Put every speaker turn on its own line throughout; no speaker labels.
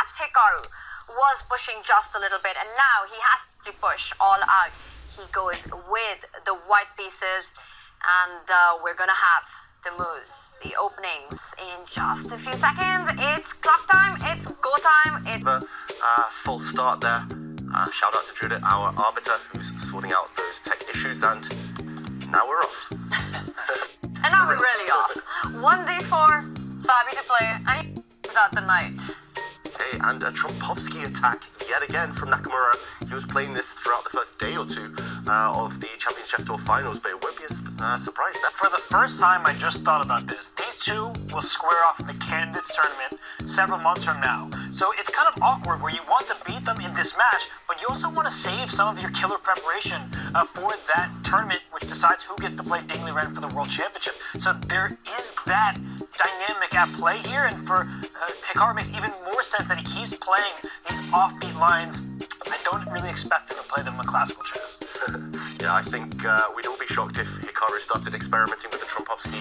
perhaps Hikaru was pushing just a little bit, and now he has to push all out. He goes with the white pieces, and we're gonna have the moves, the openings in just a few seconds. It's clock time, it's go time.
Full start there. Shout out to Judith, our arbiter, who's sorting out those tech issues, and now we're off.
And now we're really off. 1d4, Fabi to play, and he's out the knight.
Okay, and a Trumpovsky attack yet again from Nakamura. He was playing this throughout the first day or two of the Champions Chess Tour finals, but it won't be a surprise now.
For the first time, I just thought about this. These two will square off in the Candidates tournament several months from now. So it's kind of awkward where you want to beat them in this match, but you also want to save some of your killer preparation for that tournament, which decides who gets to play Dingley Ren for the World Championship. So there is that dynamic at play here, and for Hikaru, it makes even more sense that he keeps playing these offbeat lines. I don't really expect him to play them in classical chess.
Yeah, I think we'd all be shocked if Hikaru started experimenting with the Trumpovsky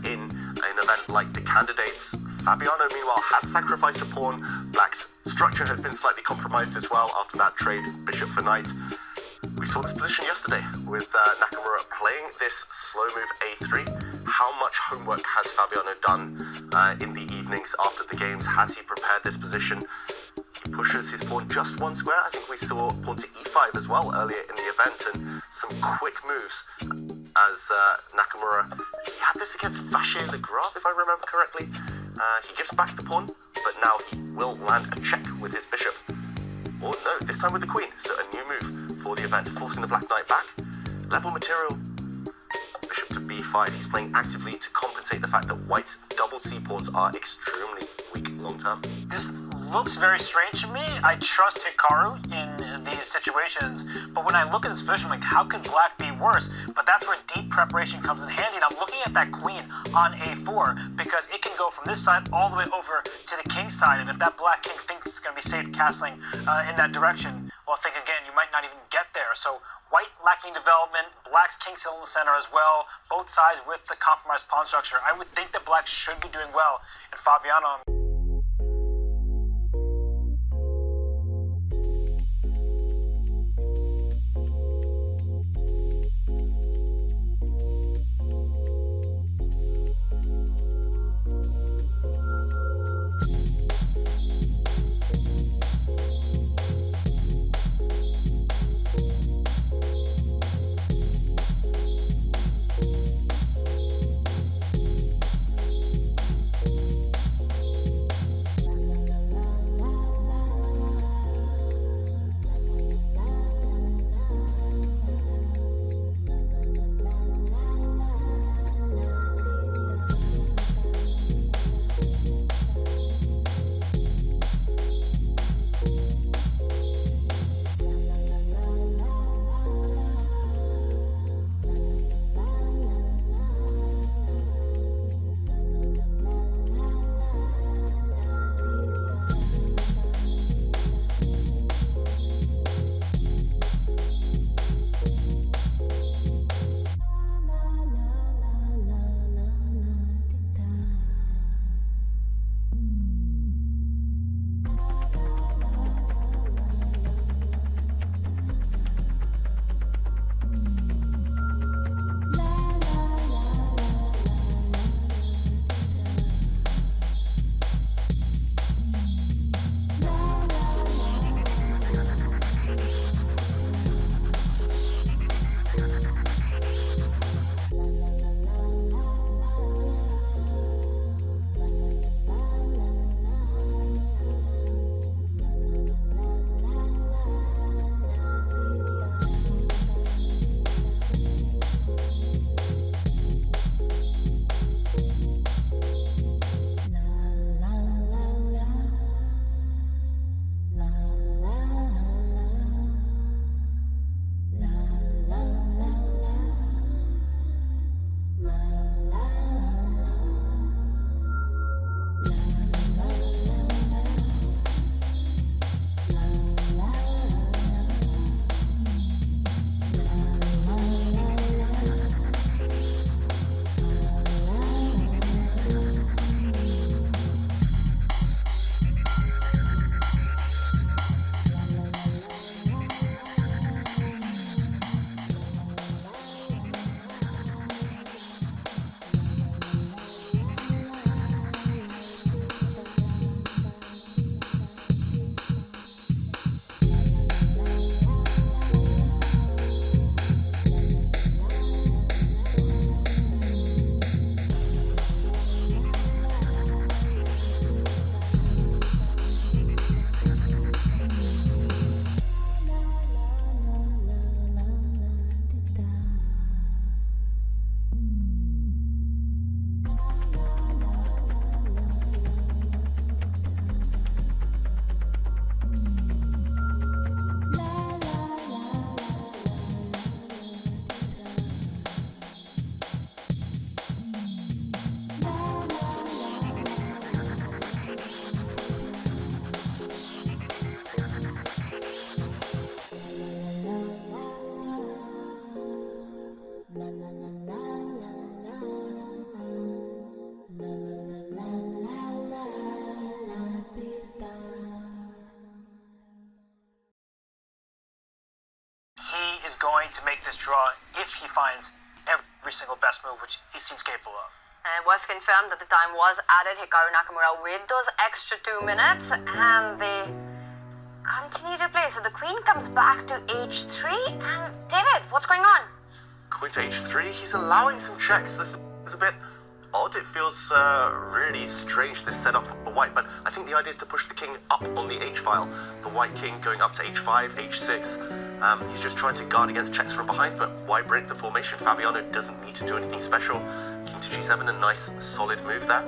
in an event like the Candidates. Fabiano, meanwhile, has sacrificed a pawn. Black's structure has been slightly compromised as well after that trade bishop for knight. We saw this position yesterday with Nakamura playing this slow move a3. How much homework has Fabiano done in the evenings after the games? Has he prepared this position? He pushes his pawn just one square. I think we saw pawn to e5 as well earlier in the event, and some quick moves as Nakamura, he had this against Vachier Le Grave, if I remember correctly. He gives back the pawn, but now he will land a check with his bishop. Or no, this time with the queen, so a new move for the event, forcing the black knight back. Level material, bishop to b5. He's playing actively to compensate the fact that white's doubled c-pawns are extremely weak long term.
This looks very strange to me. I trust Hikaru in these situations, but when I look at this position, I'm like, how can black be worse? But that's where deep preparation comes in handy, and I'm looking at that queen on a4 because it can go from this side all the way over to the king side, and if that black king thinks it's going to be safe castling in that direction, well, think again, you might not even get there. So white lacking development, black's king still in the center as well, both sides with the compromised pawn structure. I would think that black should be doing well, and Fabiano... to make this draw if he finds every single best move, which he seems capable of.
And it was confirmed that the time was added. Hikaru Nakamura with those extra 2 minutes, and they continue to play. So the queen comes back to h3, and David, what's going on?
Queen to h3, he's allowing some checks. This is a bit odd. It feels really strange, this setup for white, but I think the idea is to push the king up on the h-file. The white king going up to h5, h6. He's just trying to guard against checks from behind, but why break the formation? Fabiano doesn't need to do anything special. King to g7, a nice solid move there.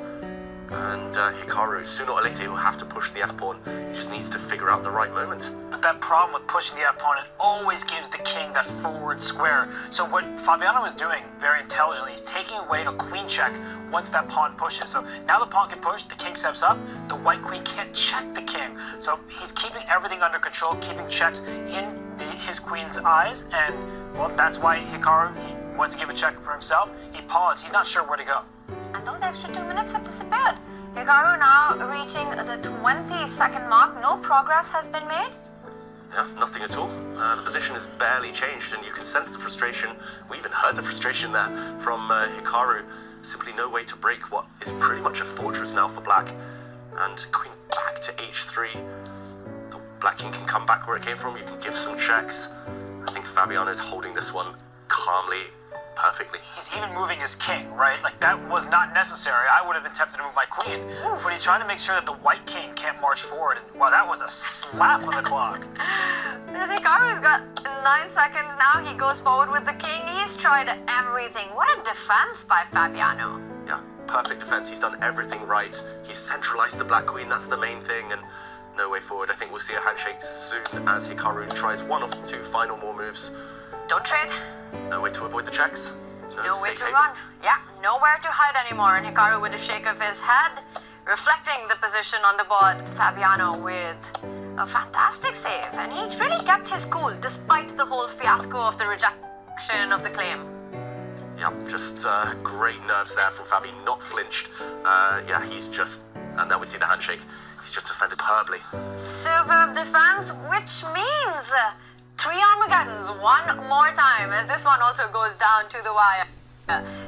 And Hikaru, sooner or later, he'll have to push the f-pawn. He just needs to figure out the right moment.
But that problem with pushing the f-pawn, it always gives the king that forward square. So what Fabiano is doing very intelligently is taking away a queen check once that pawn pushes. So now the pawn can push, the king steps up, the white queen can't check the king. So he's keeping everything under control, keeping checks in his queen's eyes, and well, that's why Hikaru, he wants to give a check for himself. He paused, he's not sure where to go.
And those extra 2 minutes have disappeared. Hikaru now reaching the 20-second mark. No progress has been made.
Yeah, nothing at all. The position has barely changed, and you can sense the frustration. We even heard the frustration there from Hikaru. Simply no way to break what is pretty much a fortress now for black. And queen back to h3. The black king can come back where it came from. You can give some checks. I think Fabiano is holding this one calmly, perfectly.
He's even moving his king, right? Like, that was not necessary. I would have been tempted to move my queen. But he's trying to make sure that the white king can't march forward. And, wow, that was a slap on the clock.
Hikaru's got 9 seconds now. He goes forward with the king. He's tried everything. What a defense by Fabiano.
Yeah, perfect defense. He's done everything right. He's centralized the black queen. That's the main thing. And no way forward. I think we'll see a handshake soon as Hikaru tries one of the 2 final more moves.
Don't trade.
No way to avoid the checks.
No way
safe
to
haven.
run. Yeah, nowhere to hide anymore. And Hikaru with a shake of his head, reflecting the position on the board. Fabiano with a fantastic save. And he really kept his cool despite the whole fiasco of the rejection of the claim.
Yeah, just great nerves there from Fabi, not flinched. Yeah, he's just, and now we see the handshake. He's just defended superbly.
Superb defense, which means 3 Armageddons, one more time, as this one also goes down to the wire.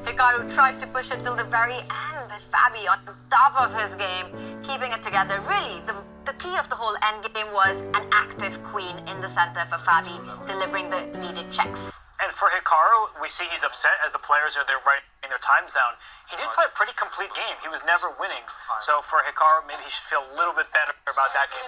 Hikaru tried to push it till the very end, but Fabi on top of his game, keeping it together. Really, the key of the whole endgame was an active queen in the center for Fabi, delivering the needed checks.
And for Hikaru, we see he's upset as the players are there writing their times down. He did play a pretty complete game. He was never winning. So for Hikaru, maybe he should feel a little bit better about that game.